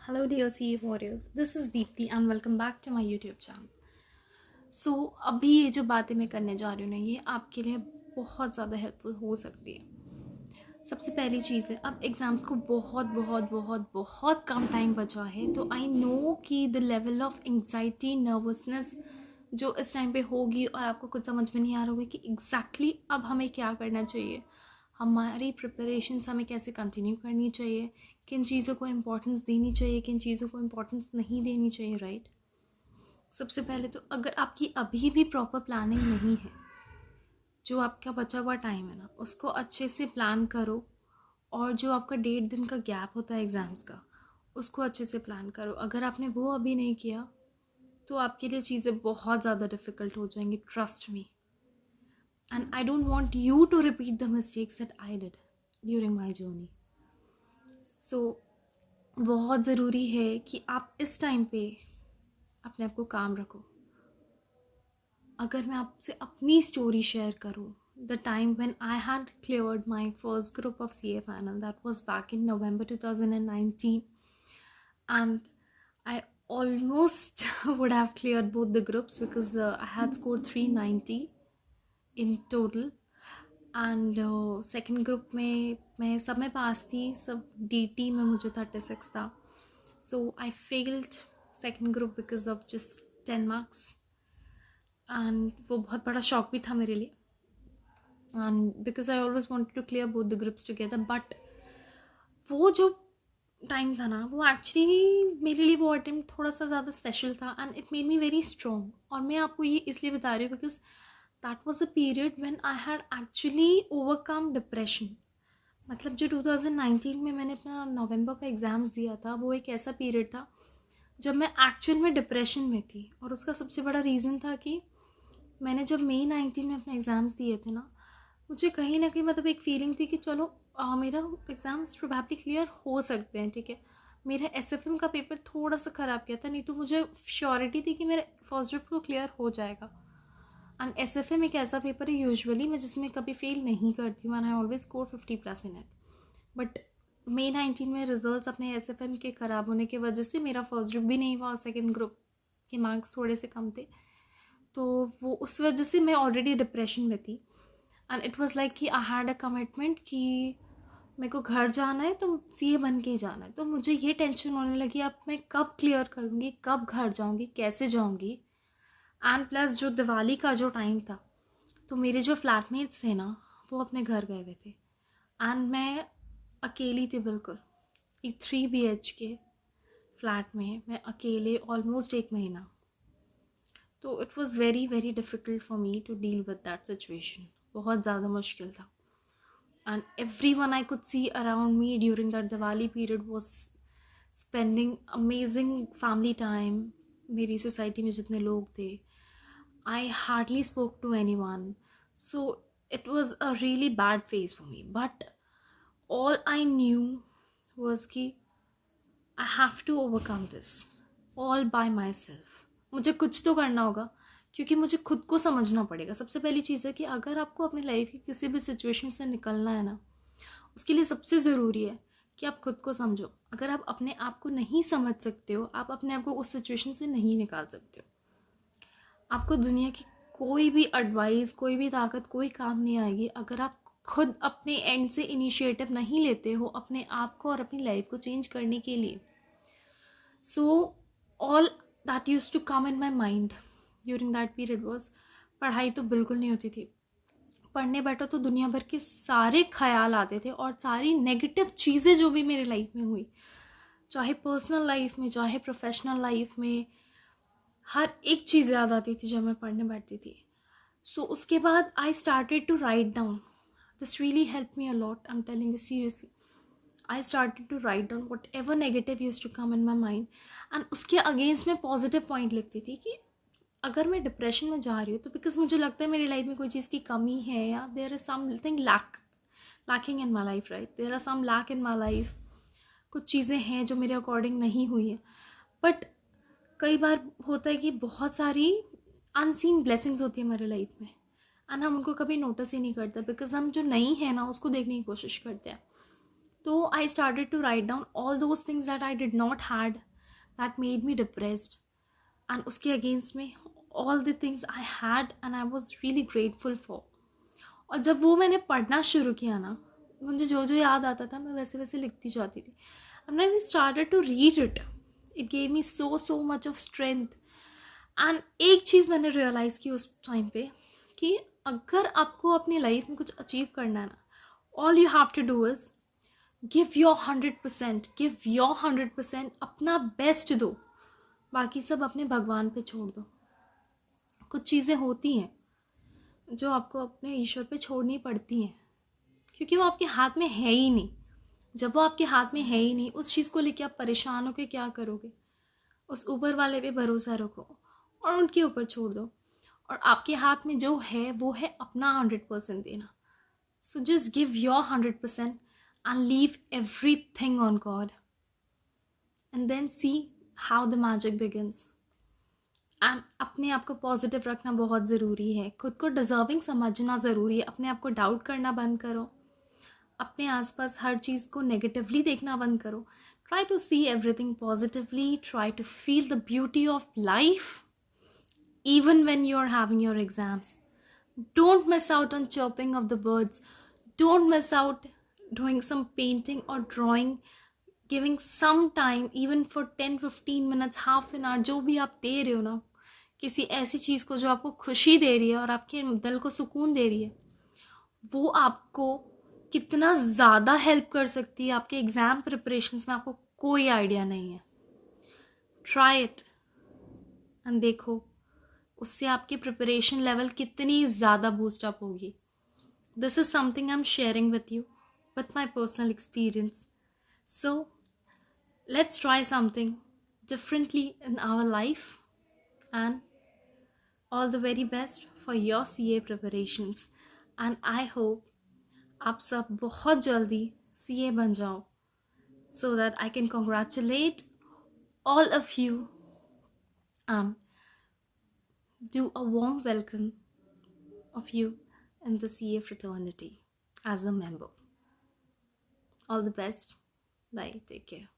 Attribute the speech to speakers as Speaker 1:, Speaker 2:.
Speaker 1: Hello dear CA warriors, this is Deepti and welcome back to my YouTube channel. So अभी ये जो बातें मैं करने जा रही हूँ ना, ये आपके लिए बहुत ज़्यादा हेल्पफुल हो सकती है। सबसे पहली चीज़ है, अब एग्ज़ाम्स को बहुत बहुत बहुत बहुत कम टाइम बचा है, तो आई नो कि the level of anxiety nervousness जो इस टाइम पे होगी और आपको कुछ समझ में नहीं आ रहा होगा कि एग्जैक्टली अब हमें क्या करना चाहिए, हमारी प्रिपरेशंस हमें कैसे कंटिन्यू करनी चाहिए, किन चीज़ों को इम्पोर्टेंस देनी चाहिए, किन चीज़ों को इम्पोर्टेंस नहीं देनी चाहिए, राइट। सबसे पहले तो अगर आपकी अभी भी प्रॉपर प्लानिंग नहीं है, जो आपका बचा हुआ टाइम है ना, उसको अच्छे से प्लान करो। और जो आपका 1.5 दिन का गैप होता है एग्ज़ाम्स का, उसको अच्छे से प्लान करो। अगर आपने वो अभी नहीं किया तो आपके लिए चीज़ें बहुत ज़्यादा डिफ़िकल्ट हो जाएंगी, trust me. And I don't want you to repeat the mistakes that I did during my journey. So बहुत ज़रूरी है कि आप इस टाइम पे अपने आप को काम रखो। अगर मैं आपसे अपनी स्टोरी शेयर करूँ, the time when I had cleared my first group of CA final, that was back in November 2019, and I almost would have cleared both the groups because I had scored 390 in total. And second group में मैं सब में पास थी, सब DT में मुझे 36 था। So I failed second group because of just 10 marks, and वो बहुत बड़ा शॉक भी था मेरे लिए, and because I always wanted to clear both the groups together. But वो जो टाइम था ना, वो एक्चुअली मेरे लिए वो अटेम्प्ट थोड़ा सा ज़्यादा स्पेशल था, and it made me very strong. और मैं आपको ये इसलिए बता रही हूँ because that was a period when I had actually overcome depression. मतलब जो 2019 में मैंने अपना नवंबर का एग्ज़ाम्स दिया था, वो एक ऐसा पीरियड था जब मैं एक्चुअल में डिप्रेशन में थी। और उसका सबसे बड़ा रीज़न था कि मैंने जब May 19 में अपने एग्ज़ाम्स दिए थे ना, मुझे कहीं ना कहीं मतलब एक फीलिंग थी कि चलो मेरा एग्ज़ाम्स प्रोबेबली क्लियर हो सकते हैं, ठीक है। मेरा SFM का पेपर थोड़ा सा ख़राब किया था, नहीं तो मुझे श्योरिटी थी कि मेरा फर्स्ट ड्रिप को क्लियर हो जाएगा। एंड SFM एक ऐसा पेपर है यूजुअली मैं जिसमें कभी फेल नहीं करती हूँ, and I always score 50+ in it. But May 19 में रिजल्ट्स अपने SFM के ख़राब होने की वजह से मेरा फर्स्ट ग्रुप भी नहीं हुआ और सेकेंड ग्रुप के मार्क्स थोड़े से कम थे, तो वो उस वजह से मैं ऑलरेडी डिप्रेशन में थी। एंड इट वाज लाइक कि आई हैड अ कमिटमेंट कि मेरे को घर जाना है तो CA बन के ही जाना है। तो मुझे ये टेंशन होने लगी, अब मैं कब क्लियर करूँगी, कब घर जाऊँगी, कैसे जाऊँगी। एंड प्लस जो दिवाली का जो टाइम था, तो मेरे जो फ्लैटमेट्स थे ना, वो अपने घर गए हुए थे, एंड मैं अकेली थी बिल्कुल, एक 3 BHK फ्लैट में मैं अकेले ऑलमोस्ट 1 महीना। तो it was very very difficult for me to deal with that situation. बहुत ज़्यादा मुश्किल था। And every one I could see around me during that Diwali period was spending amazing family time. मेरी सोसाइटी में जितने लोग थे, I hardly spoke to any one. So it was a really bad phase for me, but all I knew was कि I have to overcome this all by myself। मुझे कुछ तो करना होगा, क्योंकि मुझे खुद को समझना पड़ेगा। सबसे पहली चीज़ है कि अगर आपको अपनी लाइफ की किसी भी सिचुएशन से निकलना है ना, उसके लिए सबसे ज़रूरी है कि आप खुद को समझो। अगर आप अपने आप को नहीं समझ सकते हो, आप अपने आप को उस सिचुएशन से नहीं निकाल सकते हो। आपको दुनिया की कोई भी एडवाइस, कोई भी ताकत, कोई काम नहीं आएगी अगर आप खुद अपने एंड से इनिशिएटिव नहीं लेते हो अपने आप को और अपनी लाइफ को चेंज करने के लिए। So all that use to come in my mind during that period was, पढ़ाई तो बिल्कुल नहीं होती थी। पढ़ने बैठो तो दुनिया भर के सारे ख्याल आते थे, और सारी नेगेटिव चीज़ें जो भी मेरे लाइफ में हुई, चाहे पर्सनल लाइफ में चाहे प्रोफेशनल लाइफ में, हर एक चीज़ याद आती थी जब मैं पढ़ने बैठती थी। सो उसके बाद I started to write down. This really help me a lot, I am telling you seriously. I started to write down whatever negative use to come in my mind, and उसके against में positive point लिखती थी कि अगर मैं depression में जा रही हूँ तो बिकॉज मुझे लगता है मेरी लाइफ में कोई चीज़ की कमी है, या there is something lacking in my life, right. There are some lack in my life. कुछ चीज़ें हैं जो मेरे अकॉर्डिंग नहीं हुई है। बट कई बार होता है कि बहुत सारी अनसीन ब्लेसिंग्स होती है हमारे लाइफ में, एंड हम उनको कभी नोटिस ही नहीं करते बिकॉज हम जो नहीं है ना उसको देखने की कोशिश करते हैं। तो I started to write down all those things that I did not had that made me depressed, and उसके against में all the things I had and I was really grateful for. और जब वो मैंने पढ़ना शुरू किया ना, मुझे जो जो याद आता था मैं वैसे वैसे लिखती जाती थी. And when I started to read it, it gave me so much of strength. And एक चीज़ मैंने रियलाइज़ की उस टाइम पे कि अगर आपको अपनी लाइफ में कुछ अचीव करना है ना, all you have to do is give your 100%, give your 100%, अपना बेस्ट दो, बाकी सब अपने भगवान पे छोड़ दो. कुछ चीज़ें होती हैं जो आपको अपने ईश्वर पे छोड़नी पड़ती हैं, क्योंकि वो आपके हाथ में है ही नहीं. जब वो आपके हाथ में है ही नहीं, उस चीज़ को लेके आप परेशान होकर क्या करोगे? उस ऊपर वाले पे भरोसा रखो और उनके ऊपर छोड़ दो. और आपके हाथ में जो है वो है अपना 100% देना. So just give your 100% and leave everything on God, and then see how the magic begins. And अपने आप को पॉजिटिव रखना बहुत ज़रूरी है. खुद को डिजर्विंग समझना ज़रूरी है. अपने आप को डाउट करना बंद करो. अपने आसपास हर चीज़ को नेगेटिवली देखना बंद करो. Try to see everything positively. Try to feel the beauty of life even when you're having your exams. Don't miss out on chirping of the birds. Don't miss out doing some painting or drawing, giving some time even for 10-15 minutes, half an hour, जो भी आप दे रहे हो ना किसी ऐसी चीज़ को जो आपको खुशी दे रही है और आपके दिल को सुकून दे रही है, वो आपको कितना ज़्यादा हेल्प कर सकती है आपके एग्ज़ाम प्रिपरेशंस में, आपको कोई आइडिया नहीं है. ट्राई इट एंड देखो उससे आपकी प्रिपरेशन लेवल कितनी ज़्यादा बूस्ट अप होगी. This is something I am sharing with you with my personal experience. So let's try something differently in our life and all the very best for your CA preparations. And I hope आप सब बहुत जल्दी CA बन जाओ, so that I can congratulate all of you and do a warm welcome of you in the CA fraternity as a member. All the best. Bye. Take care.